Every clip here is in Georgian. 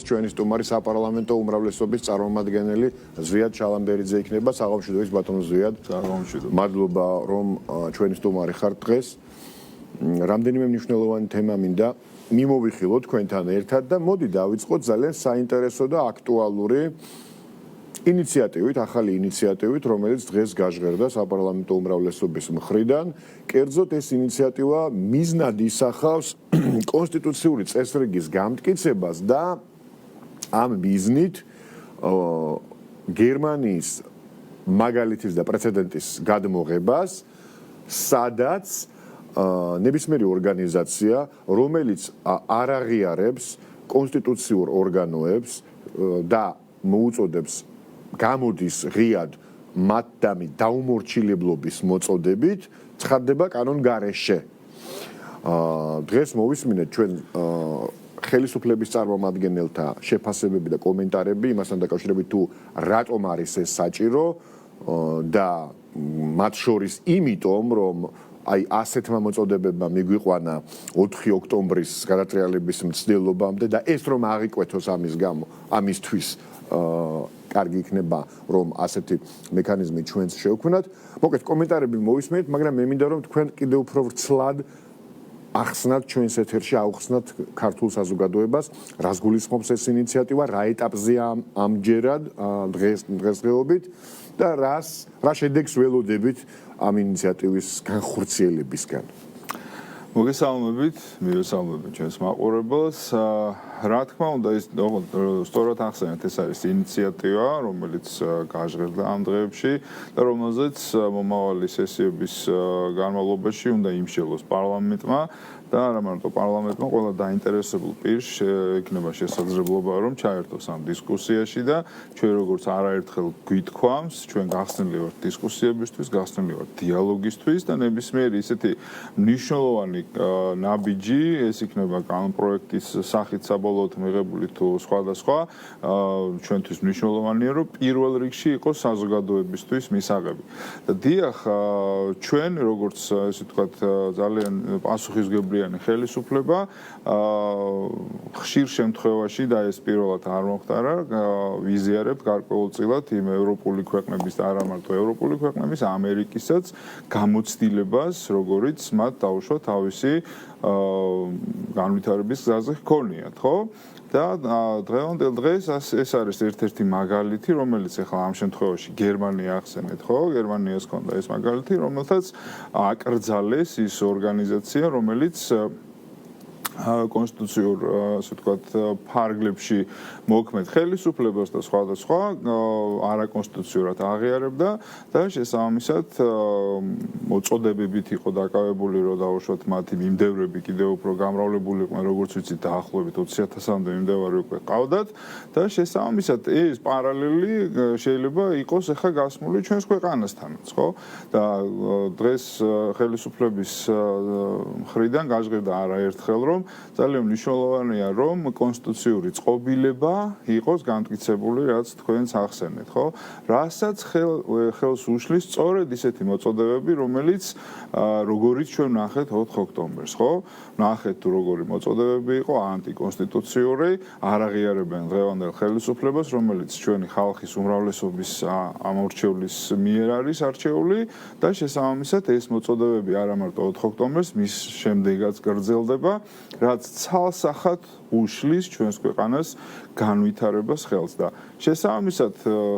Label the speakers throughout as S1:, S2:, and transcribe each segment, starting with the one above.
S1: ჩვენი სტუმარი საპარლამენტო უმრავლესობის წარმომადგენელი ზვიად ჩალამბერიძე იქნება. საღამოშიდობის ბატონო ზვიად. მადლობა რომ ჩვენი სტუმარი ხართ დღეს. რამდენიმე მნიშვნელოვანი თემა მინდა მიმოვიხილოთ თქვენთან ერთად და მოდი დავიწყოთ ძალიან საინტერესო და აქტუალური ინიციატივით, ახალი ინიციატივით, რომელიც დღეს გაჟღერდა საპარლამენტო უმრავლესობის მხრიდან. კერძოდ ეს ინიციატივა მიზნად ისახავს კონსტიტუციური წესრიგის გამტკიცებას და ამ მიზნით გერმანიის მაგალითის და პრეცედენტის გადმოღებას, სადაც ნებისმიერი ორგანიზაცია, რომელიც არ აღიარებს კონსტიტუციურ ორგანოებს და მოუწოდებს გამოდის ღიად მათდამი დაუმორჩილებლობის მოწოდებით, ცხადდება კანონგარეშე. დღეს მოვისმინეთ ჩვენ ხელისუფლების წარმომადგენელთა შეფასებები და კომენტარები იმასთან დაკავშირებით თუ რატომ არის ეს საჭირო და მათ შორის იმიტომ რომ აი ასეთმა მოწოდებებმა მიგვიყვანა 4 ოქტომბრის გადატრიალების მცდელობამდე და ეს რომ აღიკვეთოს ამის გამო, ამისთვის კარგი იქნება რომ ასეთი მექანიზმი ჩვენს შევქმნათ. მოკლედ კომენტარები მოვისმენთ, მაგრამ მე მინდა რომ თქვენ კიდევ უფრო ვრცლად ახსნათ ჩვენს ეთერში აუხსნათ ქართულ საზოგადოებას, რას გულისხმობს ეს ინიციატივა, რა ეტაპზეა ამჯერად დღესდღეობით და რა შედეგს ველოდებით ამ ინიციატივის განხორციელებისგან.
S2: მოგესალმებით, მივესალმებით ჩვენს მაყურებელს. რა თქმა უნდა, ის სწორად ახსენეთ, ეს არის ინიციატივა, რომელიც გაჟღერდა ამ დღეებში და რომელზეც მომავალი სესიების განმავლობაში უნდა იმსჯელოს პარლამენტმა და არა მარტო პარლამენტმა, ყველა დაინტერესებულ პირს იქნება შესაძლებლობა რომ ჩაერთოს ამ დისკუსიაში და ჩვენ როგორც არაერთხელ გვითქვამს, ჩვენ გახსნილი ვართ დისკუსიებისთვის, გახსნილი ვართ დიალოგისთვის და ნებისმიერი ისეთი მნიშვნელოვანი ნაბიჯი, ეს იქნება კანონპროექტის სახით საბოლოოდ მიღებული თუ სხვადასხვა, ჩვენთვის მნიშვნელოვანია, რომ პირველ რიგში იყოს საზოგადოებისთვის მისაღები. და დიახ, ჩვენ როგორც ესე ვთქვათ, ძალიან პასუხისმგებლიანი ხელისუფლება, ხშირ შემთხვევაში და ეს პირველად არ მოხდარა, ვიზიარებთ გარკვეულწილად იმ ევროპული ქვეყნების და არა მარტო ევროპული ქვეყნების, ამერიკისაც გამოცდილებას, როგორიც მათ დაუშვათ თავისი განვითარების გზაზე ჰქონიათ, ხო? და დღევანდელ დღეს ეს არის ერთ-ერთი მაგალითი, რომელიც ახლა ამ შემთხვევაში გერმანია ახსენეთ, ხო? გერმანიას ჰქონდა ეს მაგალითი, რომელთაც აკრძალეს ის ორგანიზაცია, რომელიც კონსტიტუციურ, ასე ვთქვათ, ფარგლებში მოქმედ ხელისუფლებას და სხვადასხვა არაკონსტიტუციურად აღიარებდა და შესაბამისად მოწოდებებით იყო დაკავებული, რომ დაუშვათ მათი მიმდევრები კიდევ უფრო გამრავლებული იყვნენ, როგორც ვიცით, დაახლოებით 20,000-მდე მიმდევარი უკვე ყავდათ და შესაბამისად ეს პარალელი შეიძლება იყოს ახლა გასმული ჩვენს ქვეყანასთანაც, ხო? და დღეს ხელისუფლების მხრიდან გაჟღერდა არაერთხელ რომ ძალიან მნიშვნელოვანია რომ კონსტიტუციური წყობილება იყოს განმტკიცებული, რაც თქვენს ახსენეთ, ხო? რასაც ხელს უშლის სწორედ ისეთი მოწოდებები, რომელიც როგორიც ჩვენ ნახეთ 4 ოქტომბერს, ხო? ნახეთ თუ როგორი მოწოდებები იყო ანტიკონსტიტუციური, არ აღიარებენ დღევანდელ ხელისუფლებას, რომელიც ჩვენი ხალხის უმრავლესობის ამორჩევლის მიერ არის არჩეული და შესაბამისად ეს მოწოდებები არა მარტო 4 ოქტომბერს, მის შემდეგაც გრძელდება, რაც ცალსახად უშლის ჩვენს ქვეყანას განვითარებას ხელს და შესაბამისად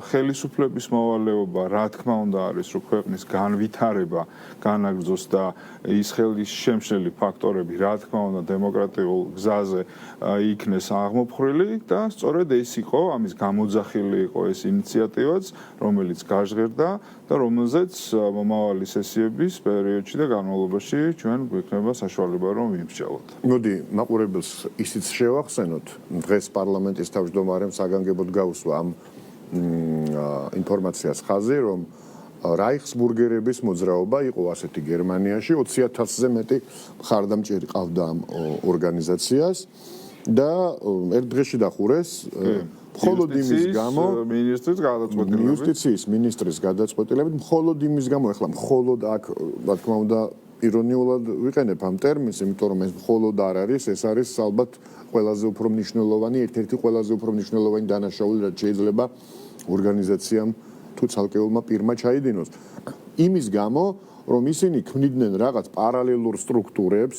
S2: ხელისუფლების მოვალეობა რა თქმა უნდა არის რომ ქვეყნის განვითარება განაგრძოს და ის ხელის შემშლელი ფაქტორები რა თქმა უნდა დემოკრატიულ გზაზე იქნეს აღმოფხრილი და სწორედ ეს იყო ამის გამოძახილი იყო ეს ინიციატივაც რომელიც გაჟღერდა და რომელზეც მომავალი სესიების პერიოდში და განმავლობაში ჩვენ გვექნება საშუალება რომ ვიმსჯელოთ.
S1: მოდი მაყურებელს ისიც შევახსენოთ დღეს პარლამენტის თავმჯდომარემ საგანგებოდ გაუსვა ამ ინფორმაციას ხაზი რომ რაიხსბურგერების მოძრაობა იყო ასეთი გერმანიაში 20,000-ზე მეტი მხარდამჭერი ყავდა ამ ორგანიზაციას და ერთ დღეში დახურეს მხოლოდ იმის გამო
S2: მინისტრის გადაწყვეტილებით
S1: იუსტიციის მინისტრის გადაწყვეტილებით მხოლოდ იმის გამო ახლა მხოლოდ აქ რა თქმა უნდა ირონიულად ვიყენებ ამ ტერმინს, იმიტომ რომ ეს მხოლოდ არ არის, ეს არის ალბათ ყველაზე უფრო მნიშვნელოვანი, ერთ-ერთი ყველაზე უფრო მნიშვნელოვანი დანაშაული, რაც შეიძლება ორგანიზაციამ თუ ცალკეულმა პირმა ჩაიდინოს. იმის გამო, რომ ისინი ქმნიდნენ რაღაც პარალელურ სტრუქტურებს,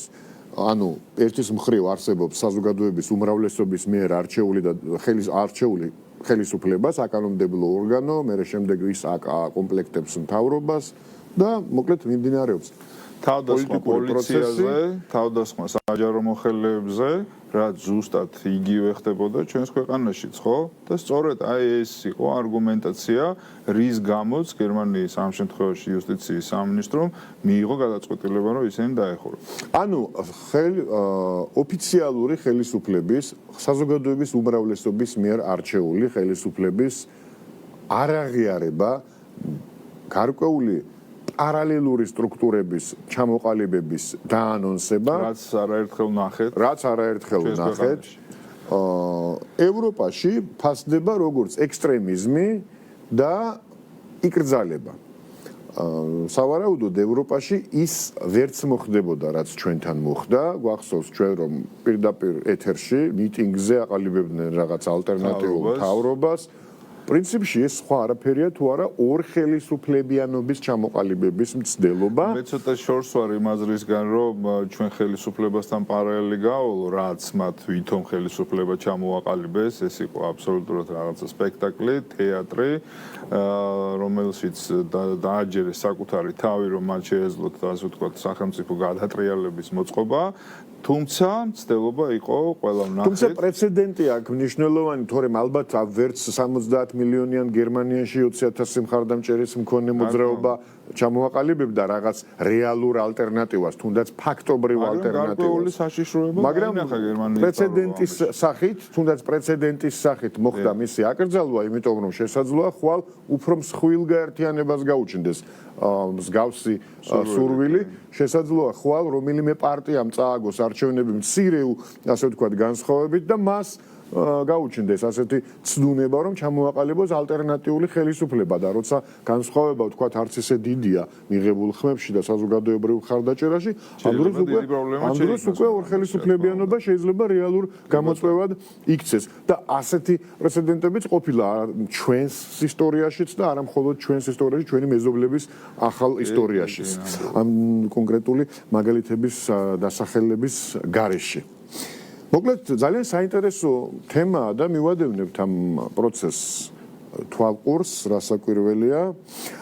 S1: ანუ ერთის მხრივ არსებობს საზოგადოების უმრავლესობის მიერ არჩეული და არჩეული ხელისუფლება, საკანონმდებლო ორგანო, მერე შემდეგ ის აკომპლექტებს მთავრობას და მოკლედ მიმდინარეობს
S2: თავდასხმა პოლიციაზე, თავდასხმა საჯარო მოხელეებზე, რაც ზუსტად იგივე ხდებოდა ჩვენს ქვეყანაშიც, ხო? და სწორედ აი ეს იყო არგუმენტაცია, რის გამოც გერმანიის ამ შემთხვევაში იუსტიციის სამინისტრომ მიიღო გადაწყვეტილება, რომ ისინი დაეხურა.
S1: ანუ ოფიციალური ხელისუფლების, საზოგადოების უმრავლესობის მიერ არჩეული ხელისუფლების არაღიარება გარკვეული პარალელური სტრუქტურების ჩამოყალიბების დაანონსება, რაც არაერთხელ ვნახეთ, ევროპაში ფასდება როგორც ექსტრემიზმი და იკრძალება. სავარაუდოდ ევროპაში ის ვერც მოხდებოდა, რაც ჩვენთან მოხდა. გვახსოვს ჩვენ რომ პირდაპირ ეთერში მიტინგზე აყალიბებდნენ რაღაც ალტერნატიულ მთავრობას. პრინციპში ეს სხვა არაფერია თუ არა ორ ხელისუფლებიანობის ჩამოყალიბების მცდელობა.
S2: მე ცოტა შორს ვარ იმ აზრისგან, რომ ჩვენ ხელისუფლებასთან პარალელი გავალო, რაც მათ ვითომ ხელისუფლება ჩამოაყალიბეს, ეს იყო აბსოლუტურად რაღაცა სპექტაკლი, თეატრი, რომელშიც დააჯერეს საკუთარი თავი, რომ მათ შეეძლოთ ასე ვთქვათ სახელმწიფო გადატრიალების მოწყობა. თუმცა მცდელობა იყო ყველა ვნახეთ.
S1: თუმცა პრეცედენტი აქვს მნიშვნელოვანი, თორემ ალბათ ვერც 70 მილიონიან გერმანიაში 20,000 მხარდამჭერის მქონე მოძრაობა ჩამოაყალიბებდა რაღაც რეალურ ალტერნატივას, თუნდაც ფაქტობრივ ალტერნატივას. მაგრამ პრეცედენტის სახით, თუნდაც პრეცედენტის სახით მოხდა მისი აკრძალვა, იმიტომ რომ შესაძლოა ხვალ უფრო მსხვილ გაერთიანებას გაუჩნდეს მსგავსი სურვილი, შესაძლოა ხვალ რომელიმე პარტიამ წააგოს არჩევნები მცირე, ასე ვთქვათ, განსხვავებით და მას გაუჩნდეს ასეთი ცდუნება, რომ ჩამოაყალიბოს ალტერნატიული ხელისუფლება და როცა განსხვავება ვთქვათ არც ისე დიდია მიღებულ ხმებში და საზოგადოებრივ ხარდაჭერაში, ამ დროს უკვე ორხელისუფლებიანობა შეიძლება რეალურ გამოწვევად იქცეს და ასეთი პრეცედენტებიც ყოფილა ჩვენს ისტორიაშიც და არა მხოლოდ ჩვენს ისტორიაში, ჩვენი მეზობლების ახალ ისტორიაშიც. ამ კონკრეტული მაგალითების დასახელების გარეშე. მოკლედ ძალიან საინტერესო თემაა და მივადევნებთ ამ პროცესს თვალყურს, რასაკვირველია.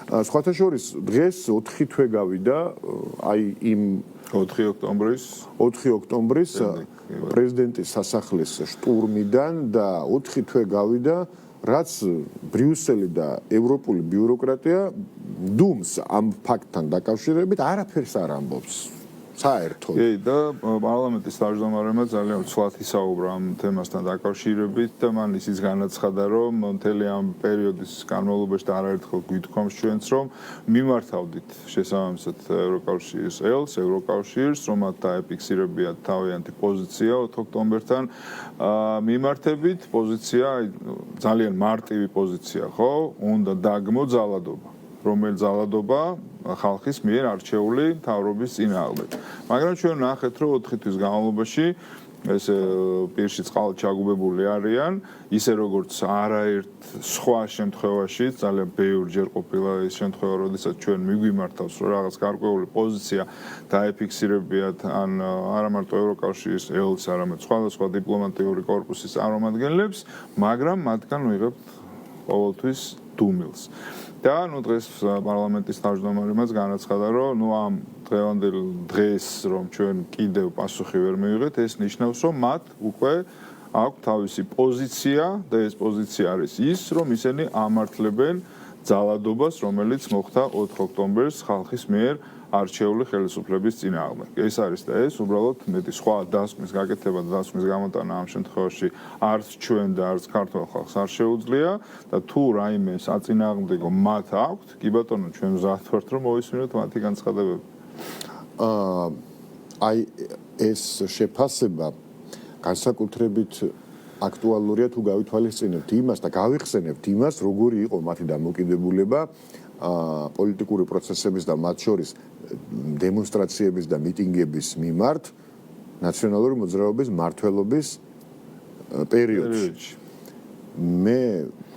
S1: სხვათა შორის დღეს 4 თვე გავიდა აი იმ
S2: 4 ოქტომბრის
S1: პრეზიდენტის სასახლის შტურმიდან და 4 თვე გავიდა, რაც ბრიუსელი და ევროპული ბიუროკრატია დუმს ამ ფაქტთან დაკავშირებით არაფერს არ ამბობს. საერთოდ.
S2: და პარლამენტის თავმჯდომარემ ძალიან ცვლად ისაუბრა ამ თემასთან დაკავშირებით და მან ისიც განაცხადა, რომ მთელი ამ პერიოდის განმავლობაში და არაერთხელ გვითხოვს ჩვენც, რომ მიმართავდით შესაბამისად ევროკავშირის ელს, ევროკავშირს, რომ მათ დაეფიქსირებიათ თავიანთი პოზიცია 4 ოქტომბერთან მიმართებით, პოზიცია ძალიან მარტივი პოზიცია, ხო? უნდა დაგმო ძალადობა. რომელიც ძალადობა ხალხის მიერ არჩეული მთავრობის წინააღმდეგ. მაგრამ ჩვენ ნახეთ, რომ 4 თვის განმავლობაში ეს პირში წყალ ჩაგუბებული არიან, ისე როგორც არაერთ სხვა შემთხვევაში, ძალიან ბევრჯერ ყოფილა ეს შემთხვევა, როდესაც ჩვენ მიგვიმართავს, რომ რაღაც გარკვეული პოზიცია დაეფიქსირებიათ ან არა მარტო ევროკავშირის ელს, არამედ სხვადასხვა დიპლომატიური კორპუსის წარმომადგენლებს, მაგრამ მათგან ვიღებთ ყოველთვის დუმილს. და დღეს პარლამენტის თავმჯდომარემაც განაცხადა, რომ ამ დღევანდელ დღეს რომ ჩვენ კიდევ პასუხი ვერ მივიღეთ, ეს ნიშნავს, რომ მათ უკვე აქვს თავისი პოზიცია და ეს პოზიცია არის ის, რომ ისინი ამართლებენ ძალადობას, რომელიც მოხდა 4 ოქტომბერს ხალხის მიერ არჩეული ხელისუფლების წინააღმდეგ. ეს არის და ეს უბრალოდ მეტი სხვა დასკვნის გაკეთება და დასკვნის გამოტანა ამ შემთხვევაში არც ჩვენ და არც ქართულ ხალხს არ შეუძლია და თუ რაიმე საწინააღმდეგო მათ აქვთ, კი ბატონო, ჩვენ მზად ვართ რომ მოვისმინოთ მათი განცხადებები.
S1: აი ეს შეფასება განსაკუთრებით აქტუალურია თუ გავითვალისწინებთ იმას და გავიხსენებთ იმას, როგორი იყო მათი დამოკიდებულება პოლიტიკური პროცესების და მათ შორის დემონსტრაციების და მიტინგების მიმართ ნაციონალური მოძრაობის მმართველობის პერიოდში. მე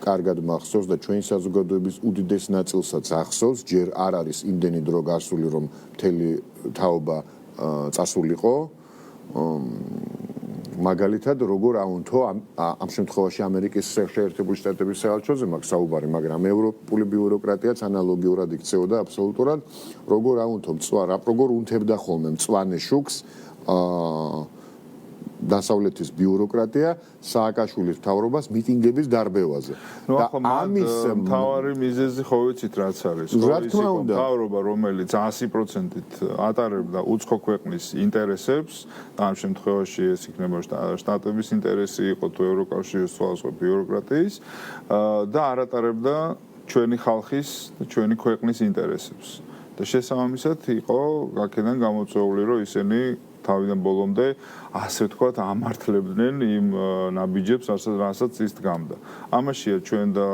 S1: კარგად მახსოვს და ჩვენი საზოგადოების უდიდეს ნაწილსაც ახსოვს, ჯერ არ არის იმდენი დრო გასული, რომ მთელი თაობა წასულიყო. მაგალითად, როგორ აუნთო ამ შემთხვევაში ამერიკის შეერთებული შტატების საელჩოზე მაქვს საუბარი, მაგრამ ევროპული ბიუროკრატიაც ანალოგიურად იქცეოდა აბსოლუტურად, როგორ აუნთო როგორ უნთებდა ხოლმე მწვანე შუქს დასავლეთის ბიუროკრატია სააკაშვილის მთავრობას მიტინგების დარბევაზე.
S2: და ამის მთავარი მიზეზი ხო ვიცით რაც არის? მთავრობა, რომელიც 100%-ით ატარებდა უცხო ქვეყნის ინტერესებს, ამ შემთხვევაში ეს იქნება შტატების ინტერესი იყო თუ ევროკავშირის სხვადასხვა ბიუროკრატიის და არ ატარებდა ჩვენი ხალხის და ჩვენი ქვეყნის ინტერესებს. და შესაბამისად იყო აქედან გამოწვეული, რომ ისინი თავიდან ბოლომდე ასე ვთქვათ ამართლებდნენ იმ ნაბიჯებს, რასაც ის დგამდა. ამაშია ჩვენ და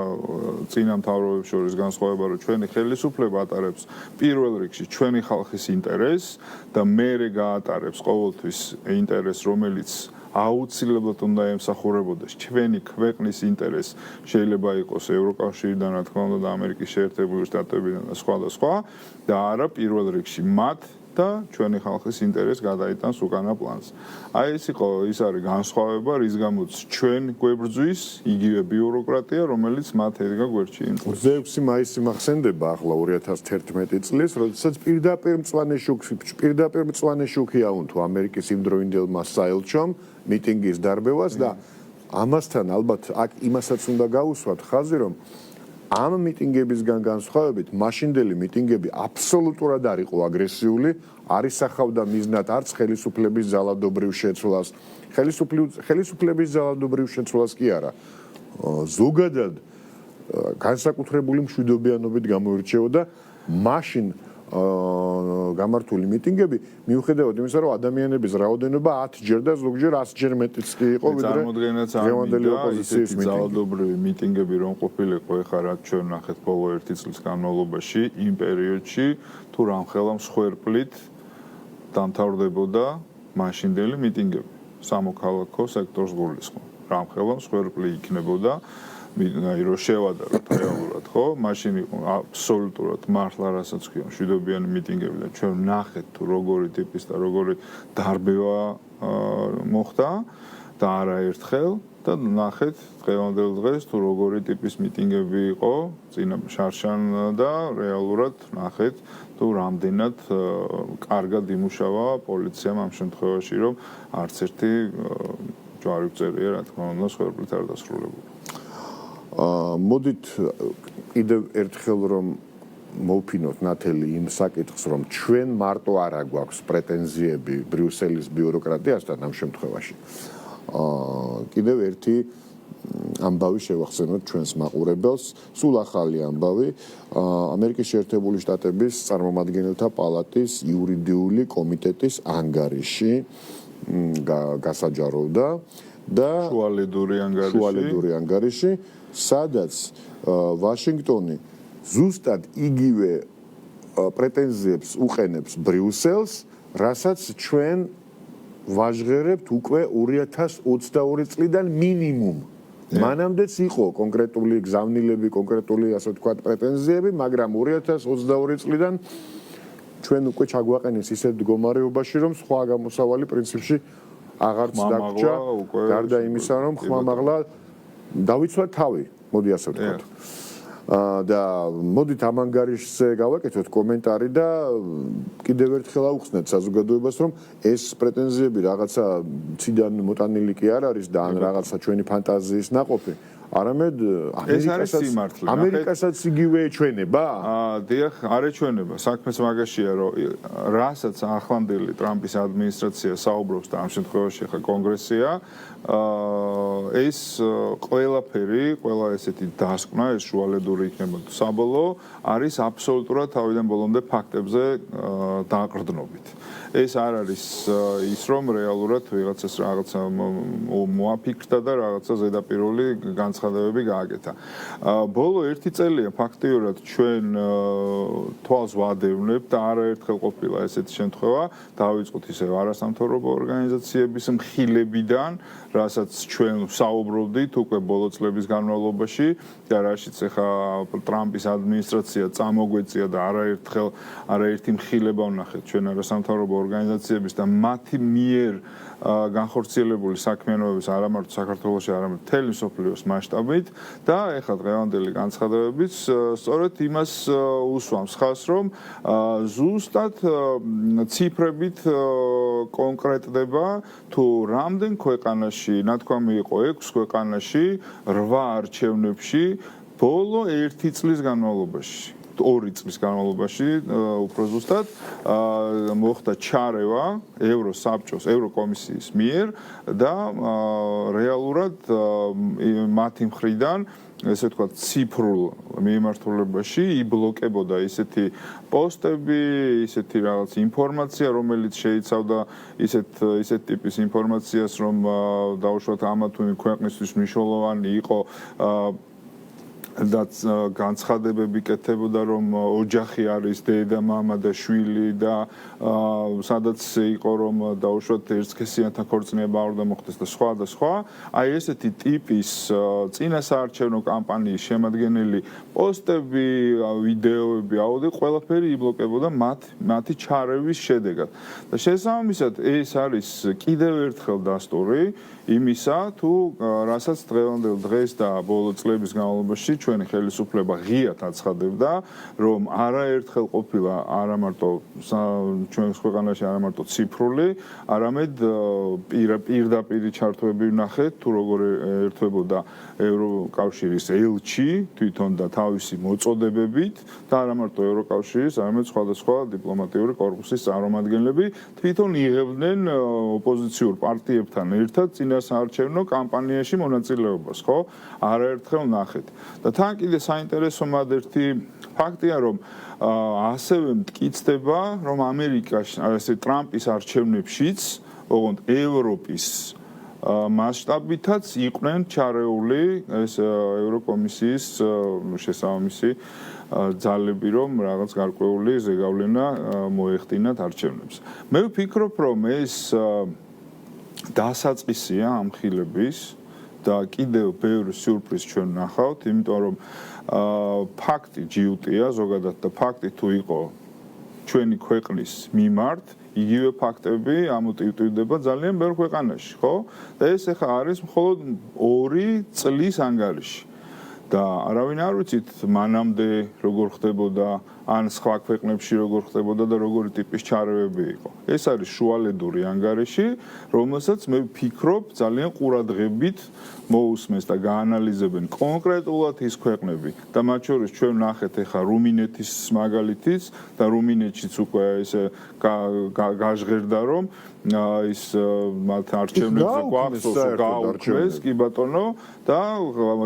S2: წინა მთავრობებს შორის განსხვავება, რომ ჩვენი ხელისუფლება ატარებს პირველ რიგში ჩვენი ხალხის ინტერესს და მერე გაატარებს ყოველთვის ინტერესს, რომელიც აუცილებლად უნდა ემსახურებოდეს ჩვენი ქვეყნის ინტერესს, შეიძლება იყოს ევროკავშირიდან, რა თქმა უნდა, და ამერიკის შეერთებული შტატებიდან და სხვა და არა პირველ რიგში მათ და ჩვენი ხალხის ინტერესს გადაიტანს უკანა პლანს. აი ეს არის განსხვავება, რის გამოც ჩვენ გვებრძვის იგივე ბიუროკრატია, რომელიც მათ ედგა გვერდში იმწეს.
S1: 26 მაისი მახსენდება ახლა 2011 წლის, როდესაც პირდაპირ მწვანე შუქი აუნთო ამერიკის იმდროინდელმა საელჩომ მიტინგის დარბევას და ამასთან ალბათ აქ იმასაც უნდა გაუსვათ ხაზი, რომ ამ მიტინგებისგან განსხვავებით, მაშინდელი მიტინგები აბსოლუტურად არ იყო აგრესიული, არ ისახავდა მიზნად არც ხელისუფლების ძალადობრივ შეცვლას. ხელისუფლების ძალადობრივ შეცვლას კი არა. ზოგადად განსაკუთრებული მშვიდობიანობით გამოირჩეოდა მაშინ გამართული მიტინგები, მიუხედავად იმისა, რომ ადამიანების რაოდენობა 10-ჯერ და ზოგჯერ 100-ჯერ მეტიც კი იყო, ვიდრე დღევანდელი ოპოზიციის მიტინგი.
S2: ძალადობრივი მიტინგები რომ ყოფილიყო, ეხლა რაც ჩვენ ნახეთ ბოლო 1 წლის განმავლობაში, იმ პერიოდში თუ რამხელა მსხვერპლით დამთავრდებოდა მაშინდელი მიტინგები, სამოქალაქო სექტორს გულისხმობ. რამხელა მსხვერპლი იქნებოდა აი რო შევადაროთ რეალურად, ხო? მაშინ იყო აბსოლუტურად მართლა რასაც ქვია, მშვიდობიანი მიტინგები და ჩვენ ნახეთ თუ როგორი ტიპის და როგორი დარბევა მოხდა და არაერთხელ და ნახეთ დღევანდელ დღეს თუ როგორი ტიპის მიტინგები იყო წინა შარშან და რეალურად ნახეთ თუ რამდენად კარგად იმუშავა პოლიციამ ამ შემთხვევაში, რომ არც ერთი ჯვარი წერია, რა თქმა უნდა, სხვერპლით არ დასრულებულა.
S1: მოდით კიდევ ერთხელ რომ მოვფინოთ ნათელი იმ საკითხს, რომ ჩვენ მარტო არა გვაქვს პრეტენზიები ბრიუსელის ბიუროკრატიასთან ამ შემთხვევაში. კიდევ ერთი ამბავი შევახსენოთ ჩვენს მაყურებელს, სულ ახალი ამბავი, ამერიკის შეერთებული შტატების წარმომადგენელთა პალატის იურიდიული კომიტეტის ანგარიში გასაჯაროვდა და შუალედური ანგარიში, სადაც ვაშინგტონი ზუსტად იგივე პრეტენზიებს უყენებს ბრიუსელს, რასაც ჩვენ ვაჟღერებთ უკვე 2022 წლიდან მინიმუმ. მანამდეც იყო კონკრეტული გზავნილები, კონკრეტული ასე ვთქვათ პრეტენზიები, მაგრამ 2022 წლიდან ჩვენ უკვე ჩაგვაყენეს ისეთ მდგომარეობაში, რომ სხვა გამოსავალი პრინციპში აღარც დაგჭა, გარდა იმისა, რომ ხმამაღლა დავიცვათ თავი, მოდი ასე ვთქვათ. და მოდით ამ ანგარიშზე გავაკეთოთ კომენტარი და კიდევ ერთხელ ავხსნათ საზოგადოებას, რომ ეს პრეტენზიები რაღაცა ციდან მოტანილი კი არ არის და ან რაღაცა ჩვენი ფანტაზიის ნაყოფი, არამედ ამერიკასაც იგივე ეჩვენება?
S2: დიახ, არ ეჩვენება. საქმეც მაგაშია, რომ რასაც ახლანდელი ტრამპის ადმინისტრაცია საუბრობს და ამ შემთხვევაში ხა კონგრესია, ეს ყველაფერი, ყველა ესეთი დასკვნა, ეს შუალედური იქნება თუ საბოლოო, არის აბსოლუტურად თავიდან ბოლომდე ფაქტებზე დაყრდნობით. ეს არ არის ის, რომ რეალურად ვიღაცას რაღაცა მოაფიქრდა და რაღაცა ზედაპირული განცხადება განცხადებები გააკეთა. ბოლო 1 წელია ფაქტიურად ჩვენ თვალს ვადევნებთ და არაერთხელ ყოფილა ესეთი შემთხვევა, დავიწყოთ ისევ არასამთავრობო ორგანიზაციების მხილებიდან, რასაც ჩვენ საუბრობდით უკვე ბოლო წლების განმავლობაში და რაშიც ახლა ტრამპის ადმინისტრაცია წამოგვეწია და არაერთი მხილება ვნახეთ ჩვენ არასამთავრობო ორგანიზაციების და მათი მიერ განხორციელებული საქმიანობების არა მარტო საქართველოში, არამედ მთელი მსოფლიოს მასშტაბით და ეხლა დღევანდელი განცხადებებიც სწორედ იმას უსვამს ხაზს, რომ ზუსტად ციფრებით კონკრეტდება თუ რამდენ ქვეყანაში, ნათქვამი იყო 6 ქვეყანაში, 8 არჩევნებში ბოლო 1 წლის განმავლობაში. 2 წლის განმავლობაში უფრო ზუსტად მოხდა ჩარევა ევროსაბჭოს, ევროკომისიის მიერ და რეალურად მათი მხრიდან ესე ვთქვათ ციფრულ მიმართულებაში იბლოკებოდა ისეთი პოსტები, ისეთი რაღაც ინფორმაცია, რომელიც შეიცავდა ისეთ ტიპის ინფორმაციას, რომ დაუშვათ ამა თუ იმ ქვეყნისთვის მნიშვნელოვანი იყო და განცხადებები კეთებოდა, რომ ოჯახი არის დედა, მამა და შვილი და სადაც იყო რომ დაუშვათ ერთსქესიანთა ქორწინება არ უნდა მოხდეს და სხვა და სხვა. აი ესეთი ტიპის წინასაარჩევნო კამპანიის შემადგენელი პოსტები, ვიდეოები, აუდიო ყველაფერი იბლოკებოდა მათი ჩარევის შედეგად. და შესაბამისად ეს არის კიდევ ერთხელ დასტური იმისა, თუ რასაც დღევანდელ დღეს და ბოლო წლების განმავლობაში ჩვენი ხელისუფლება ღიად აცხადებდა, რომ არაერთხელ ყოფილა არა მარტო ჩვენს ქვეყანაში არა მარტო ციფრული, არამედ პირდაპირ ჩართვები ვნახეთ, თუ როგორ ერთვებოდა ევროკავშირის ელჩი თვითონ და თავისი მოწოდებებით და არა მარტო ევროკავშირის, არამედ სხვადასხვა დიპლომატიური კორპუსის წარმომადგენლები თვითონ იღებდნენ ოპოზიციურ პარტიებთან ერთად წინასაარჩევნო კამპანიაში მონაწილეობას, ხო? არაერთხელ ვნახეთ. და თან კიდე საინტერესო ერთ ფაქტია, რომ ასევე მტკიცდება, რომ ამერიკაში, ასე ტრამპის არჩევნებშიც, ოღონდ ევროპის მასშტაბითაც იყვნენ ჩარეული ეს ევროკომისიის შესაბამისი ძალები, რომ რაღაც გარკვეული ზეგავლენა მოეხდინათ არჩევნებს. მე ვფიქრობ, რომ ეს დასაწყისია ამ ხილების და კიდევ ბევრი სიურპრიზი ჩვენ ვნახავთ, იმიტომ რომ ფაქტი ჯიუტია ზოგადად და ფაქტი თუ იყო ჩვენი ქვეყნის მიმართ, იგივე ფაქტები ამოტივტივდება ძალიან ბევრ ქვეყანაში, ხო? და ეს ახლა არის მხოლოდ 2 წლის ანგარიში. და არავინ არ ვიცით მანამდე როგორ ხდებოდა ან სხვა ქვეყნებში როგორ ხდებოდა და როგორი ტიპის ჩარევები იყო. ეს არის შუალედური ანგარიში, რომელსაც მე ვფიქრობ ძალიან ყურადღებით მოусმეს და გაანალიზებენ კონკრეტულად ის ქვეყნები და მათ შორის ჩვენ ვნახეთ ახლა რუმინეთის მაგალითიც და რუმინეთშიც უკვე ესე გაჟღერდა რომ ის მათ არჩევნებზე გვახსოვს გაუქმეს კი ბატონო და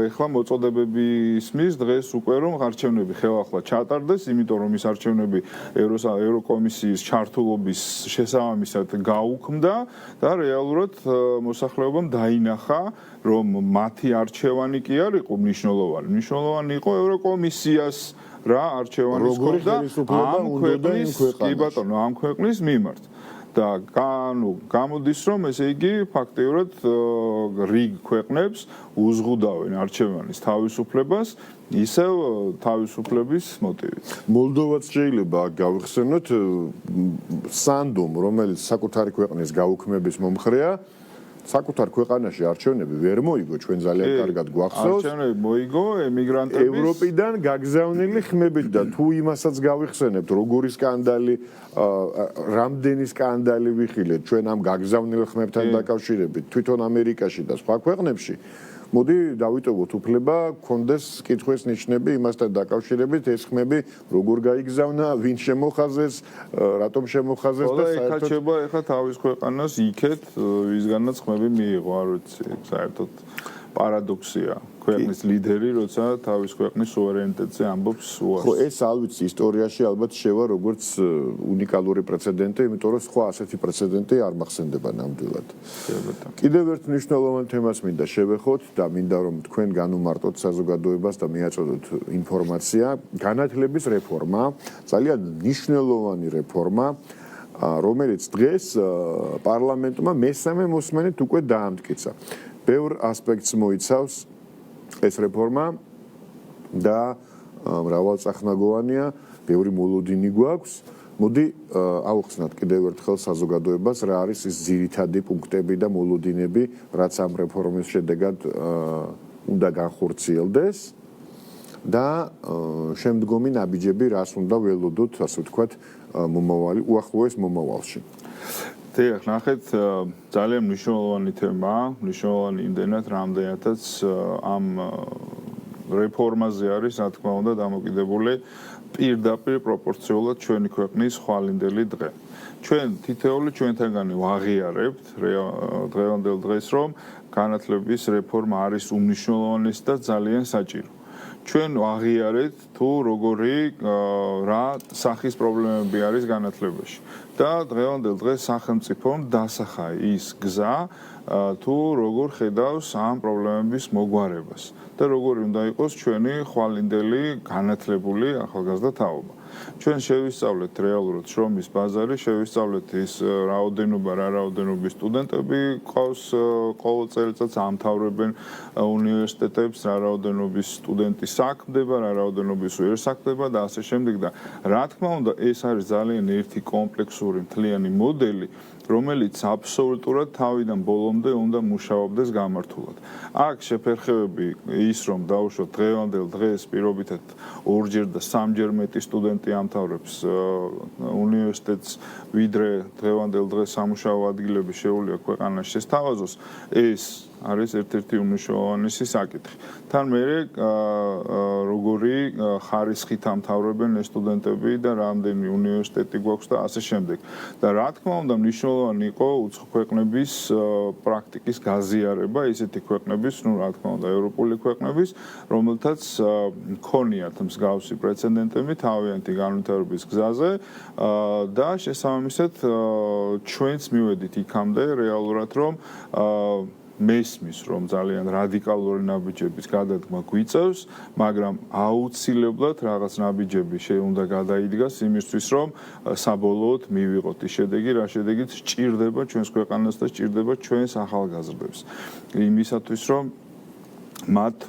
S2: ახლა მოწოდებები ისმის დღეს უკვე რომ არჩევნები ხელახლა ჩატარდეს, იმიტომ რომ ის არჩევნები ევროკომისიის ჩართულობის შესაბამისად გაუქმდა და რეალურად მოსახლეობამ დაინახა რომ მათი არჩევანი კი არ იყო მნიშვნელოვანი. მნიშვნელოვანი იყო ევროკომისიას რა არჩევანი ხდება ამ ქვეყნის კი ბატონო ამ ქვეყნის მიმართ. და გამოდის რომ ესე იგი ფაქტიურად რიგ ქვეყნებს უზღუდავენ არჩევანის თავისუფლებას ისევ თავისუფლების მოტივით.
S1: მოლდოვაც შეიძლება გავიხსენოთ სანდომ, რომელიც საკუთარი ქვეყნის გაუქმების მომხრეა, საკუთარ ქვეყანაში არჩევნები ვერ მოიგო, ჩვენ ძალიან კარგად გვახსოვს.
S2: არჩევნები მოიგო ემიგრანტების
S1: ევროპიდან გაგზავნილი ხმებით და თუ იმასაც გავიხსენებთ, როგორი სკანდალი, რამდენი სკანდალი ვიხილეთ ჩვენ ამ გაგზავნილ ხმებთან დაკავშირებით, თვითონ ამერიკაში და სხვა ქვეყნებში. მოდი დავიტოვოთ უფლება, გქონდეს კითხვის ნიშნები იმასთან დაკავშირებით, ეს ხმები როგორ გაიგზავნა, ვინ შემოხაზეს, რატომ შემოხაზეს და
S2: საერთოდ ეხლა თავის ქვეყანას იქეთ, ვისგანაც ხმები მიიღო, არ ვიცი, საერთოდ პარადოქსია. ქვეყნის ლიდერი, როცა თავის ქვეყნის სუვერენიტეტზე ამბობს უარს.
S1: ხო, ეს ალბათ ისტორიაში ალბათ შევა როგორც უნიკალური პრეცედენტი, იმიტომ რომ სხვა ასეთი პრეცედენტი არ მახსენდება ნამდვილად. კიდევ ერთ მნიშვნელოვან თემას მინდა შევეხოთ და მინდა რომ თქვენ განუმარტოთ საზოგადოებას და მიაწოდოთ ინფორმაცია. განათლების რეფორმა, ძალიან მნიშვნელოვანი რეფორმა, რომელიც დღეს პარლამენტმა მესამე მოსმენით უკვე დაამტკიცა. ბევრ ასპექტს მოიცავს ეს რეფორმა და მრავალწახნაგოვანია, ბევრი მოლოდინი გვაქვს. მოდი ავხსნათ კიდევ ერთხელ საზოგადოებას, რა არის ის ძირითადი პუნქტები და მოლოდინები, რაც ამ რეფორმის შედეგად უნდა განხორციელდეს და შემდგომი ნაბიჯები რას უნდა ველოდოთ, ასე ვთქვათ, უახლოეს მომავალში.
S2: დიახ, ნახეთ, ძალიან მნიშვნელოვანი თემაა, მნიშვნელოვანი იმდენად, რამდენადაც ამ რეფორმაზე არის, რა თქმა უნდა, დამოკიდებული პირდაპირ პროპორციულად ჩვენი ქვეყნის ხვალინდელი დღე. ჩვენ თითოეული ჩვენთაგანი ვაღიარებთ დღევანდელ დღეს, რომ განათლების რეფორმა არის უმნიშვნელოვანესი და ძალიან საჭირო. ჩვენ ვაღიარეთ თუ როგორი რა სახის პრობლემები არის განათლებაში და დღევანდელ დღეს სახელმწიფომ დასახა ის გზა თუ როგორ ხედავს ამ პრობლემების მოგვარებას და როგორი უნდა იყოს ჩვენი ხვალინდელი განათლებული ახალგაზრდა თაობა. ჩვენ შევისწავლეთ რეალურად შრომის ბაზარი, შევისწავლეთ ის რაოდენობის სტუდენტები ყავს ყოველ წელიწადს ამთავრებენ უნივერსიტეტებს, რაოდენობის სტუდენტი საქმდება, რაოდენობის ვერ საქმდება და ასე შემდეგ და რა თქმა უნდა ეს არის ძალიან ერთი კომპლექსური მთლიანი მოდელი, რომელიც აბსოლუტურად თავიდან ბოლომდე უნდა მუშაობდეს გამართულად. აქ შეფერხებები ის რომ დავუშვათ დღევანდელ დღეს პირობითად ორჯერ და სამჯერ მეტი სტუდენტი ამთავრებს უნივერსიტეტს, ვიდრე დღევანდელ დღეს სამუშაო ადგილები შეუძლია ქვეყანაში შესთავაზოს, ეს არის ერთ-ერთი უმნიშვნელოვანესი საკითხი. თან მერე როგორი ხარისხით ამთავრებენ ეს სტუდენტები და რამდენი უნივერსიტეტი გვაქვს და ასე შემდეგ. და რა თქმა უნდა მნიშვნელოვანი იყო უცხო ქვეყნების პრაქტიკის გაზიარება, ისეთი ქვეყნების, რა თქმა უნდა, ევროპული ქვეყნების, რომელთაც მქონიათ მსგავსი პრეცედენტები თავიანთი განვითარების გზაზე და შესაბამისად ჩვენც მივედით იქამდე რეალურად რომ მესმის რომ ძალიან რადიკალური ნაბიჯების გადადგმა გვიწევს, მაგრამ აუცილებლად რაღაც ნაბიჯები უნდა გადაიდგას იმისთვის, რომ საბოლოოდ მივიღოთ ის შედეგი, რა შედეგიც სჭირდება ჩვენს ქვეყანას და სჭირდება ჩვენს ახალგაზრდებს. იმისათვის, რომ მათ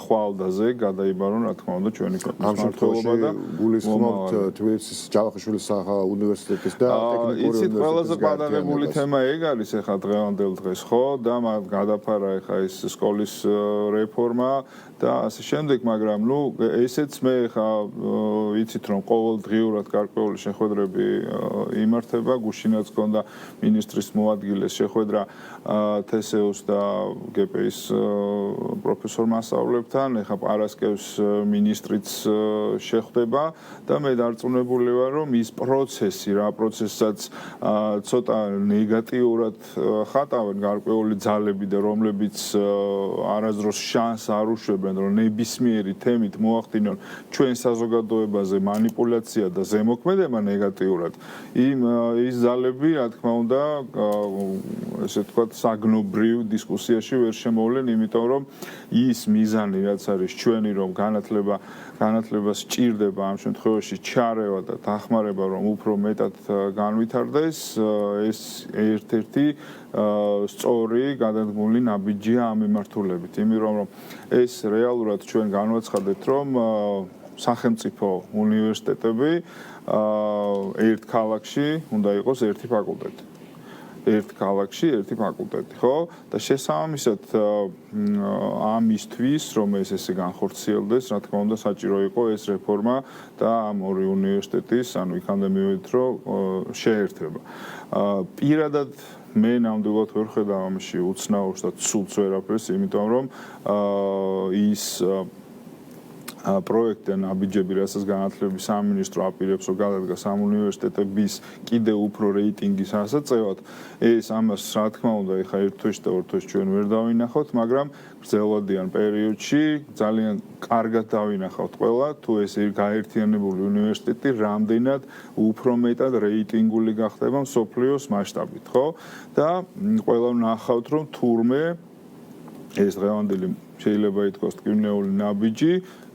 S2: ხვალდაზე გადაიბარონ, რა თქმა უნდა, ჩვენი ქვეყნის მმართველობა და
S1: გულისხმობთ თბილისის ჯავახიშვილის უნივერსიტეტის და ტექნიკური უნივერსიტეტის.
S2: იცით, ყველაზე პატარებული თემა ეგ არის ახლა დღევანდელ დღეს, ხო? და მათ გადაფარა ახლა ეს სკოლის რეფორმა და ასე შემდეგ, მაგრამ ესეც მე ხა იცით რომ ყოველდღიურად გარკვეული შეხვედრები იმართება, გუშინაც გქონდა მინისტრის მოადგილეს შეხვედრა თსეუს და გპ-ის პროფესორ მასწავლებთან, ეხა პარასკევს მინისტრიც შეხვდება და მე დარწმუნებული ვარ, რომ ის პროცესი, რა პროცესაც ცოტა ნეგატიურად ხატავენ გარკვეული ძალები და რომლებიც არასდროს შანსს არ უშვებენ, რომ ნებისმიერი თემით მოახდინონ ჩვენ საზოგადოებაზე манипуляცია და ზემოქმედება ნეგატიურად. ის ძალები, რა თქმა უნდა, ესე ვთქვათ, საგნობრივ დისკუსიაში ვერ შემოვლენ, იმიტომ რომ ის მიზანი, რაც არის ჩვენი, რომ განათლებას სჭირდება ამ შემთხვევაში ჩარევა და დახმარება, რომ უფრო მეტად განვითარდეს, ეს ერთ-ერთი სწორი გადადგმული ნაბიჯია ამ მიმართულებით. იმიტომ რომ ეს რეალურად ჩვენ განვაცხადეთ, რომ სახელმწიფო უნივერსიტეტები ერთ ქალაქში უნდა იყოს ერთი ფაკულტეტი. ერთ ქალაქში ერთი ფაკულტეტი, ხო? და შესაბამისად ამისთვის, რომ ესე განხორციელდეს, რა თქმა უნდა, საჭირო იყო ეს რეფორმა და ამ ორი უნივერსიტეტის, ანუ იქამდე მივედით, რომ შეერთება. პირადად მე ნამდვილად ვერ ხედავ ამაში უცნაურს და ცუდს ვერაფერს, იმიტომ რომ ის პროექტი ნაბიჯები, რასაც განათლების სამინისტრო აპირებს, რომ გადადგა სამუნივერსიტეტების კიდევ უფრო რეიტინგის ასაწევად, ეს ამას რა თქმა უნდა, ეხა ერთ თვეში და ორ თვეში ჩვენ ვერ დავინახავთ, მაგრამ გრძელვადიან პერიოდში ძალიან კარგად დავინახავთ ყველა, თუ ეს გაერთიანებული უნივერსიტეტი რამდენად უფრო მეტად რეიტინგული გახდება მსოფლიოს მასშტაბით, ხო? და ყველა ვნახავთ, რომ თურმე ეს დღევანდელი შეიძლება ითქვას ტკივნეული ნაბიჯი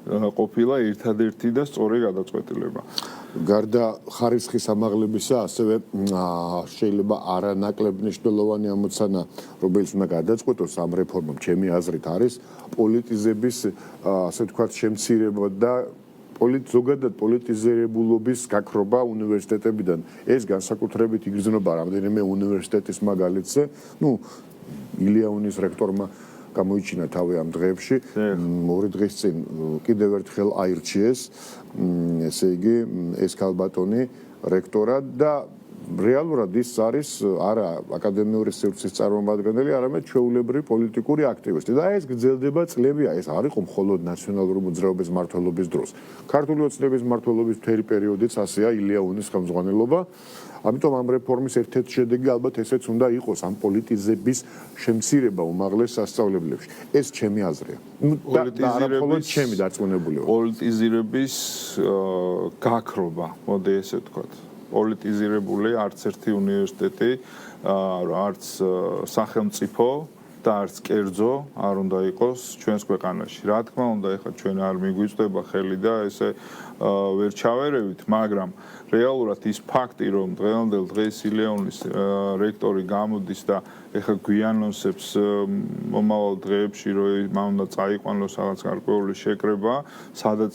S2: ყოფილა ერთადერთი და სწორი გადაწყვეტილება.
S1: გარდა ხარისხის ამაღლებისა, ასევე შეიძლება არანაკლებ მნიშვნელოვანი ამოცანა, რომელიც უნდა გადაწყვეტოს ამ რეფორმამ, ჩემი აზრით არის პოლიტიზების, ასე ვთქვათ, შემცირება და ზოგადად პოლიტიზირებულობის გაქრობა უნივერსიტეტებიდან. ეს განსაკუთრებით იგრძნობა რამდენიმე უნივერსიტეტის მაგალითზე, ილიაუნის რექტორმა გამოიჩინა თავი ამ დღეებში, 2 დღის წინ კიდევ ერთხელ აირჩიეს, ესე იგი, ეს ქალბატონი რექტორად და რეალურად ის არის არა აკადემიური სივრცის წარმომადგენელი, არამედ ჩვეულებრივი პოლიტიკური აქტივისტი და ეს გრძელდება წლებია, ეს არ იყო მხოლოდ ნაციონალური მოძრაობის მმართველობის დროს. ქართული ოცნების მმართველობის მთელი პერიოდიც ასეა ილიაუნის ხელმძღვანელობა. ამიტომ ამ რეფორმის ერთ-ერთი შედეგი ალბათ ესეც უნდა იყოს ამ პოლიტიზების შემცირება უმაღლეს სასწავლებლებში. ეს ჩემი აზრია. და არა მხოლოდ ჩემი დარწმუნებულება.
S2: პოლიტიზირების გაქრობა, მოდი ესე ვთქვათ. პოლიტიზირებული არც ერთი უნივერსიტეტი, არც სახელმწიფო და არც კერძო არ უნდა იყოს ჩვენს ქვეყანაში. რა თქმა უნდა, ეხლა ჩვენ არ მიგვიწვდება ხელი და ესე ვერ ჩავერევით, მაგრამ რეალურად ის ფაქტი, რომ დღევანდელ დღეს ილიაუნის რექტორი გამოდის და ეხლა გვიანონსებს მომავალ დღეებში, რომ მან უნდა წაიყვანოს რაღაც გარკვეული შეკრება, სადაც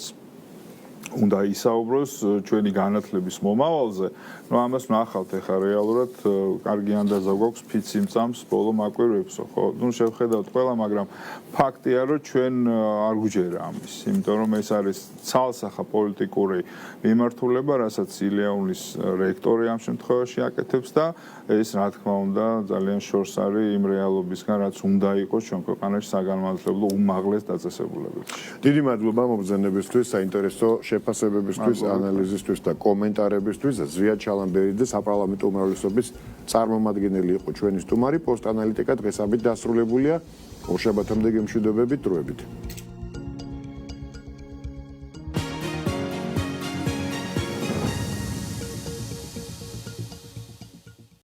S2: უნდა ისაუბროს ჩვენი განათლების მომავალზე, ამას ვნახავთ ეხლა რეალურად კარგი ანდაზა გვაქვს ფიციმწამს ბოლო მაკვირვებსო, ხო? შევხედავთ ყველა, მაგრამ ფაქტია, რომ ჩვენ არ გვჯერა ამის, იმიტომ რომ ეს არის ცალსახა პოლიტიკური მიმართულება, რასაც ილიაუნის რექტორი ამ შემთხვევაში აკეთებს და ეს რა თქმა უნდა ძალიან შორს არის იმ რეალობისგან, რაც უნდა იყოს ჩვენ ქვეყანაში საგანმანათლებლო უმაღლეს დაწესებულებებში. დიდი
S1: მადლობა მომბრძანებისთვის, საინტერესო შეფასებებისთვის, ანალიზისთვის და კომენტარებისთვის. ზვიად ჩალამბერიძე, საპარლამენტო უმრავლესობის წარმომადგენელი იყო ჩვენი სტუმარი. პოსტ ანალიტიკა დღესაბით დასრულებულია. ორ შაბათამდე გემშვიდობებით, დროებით.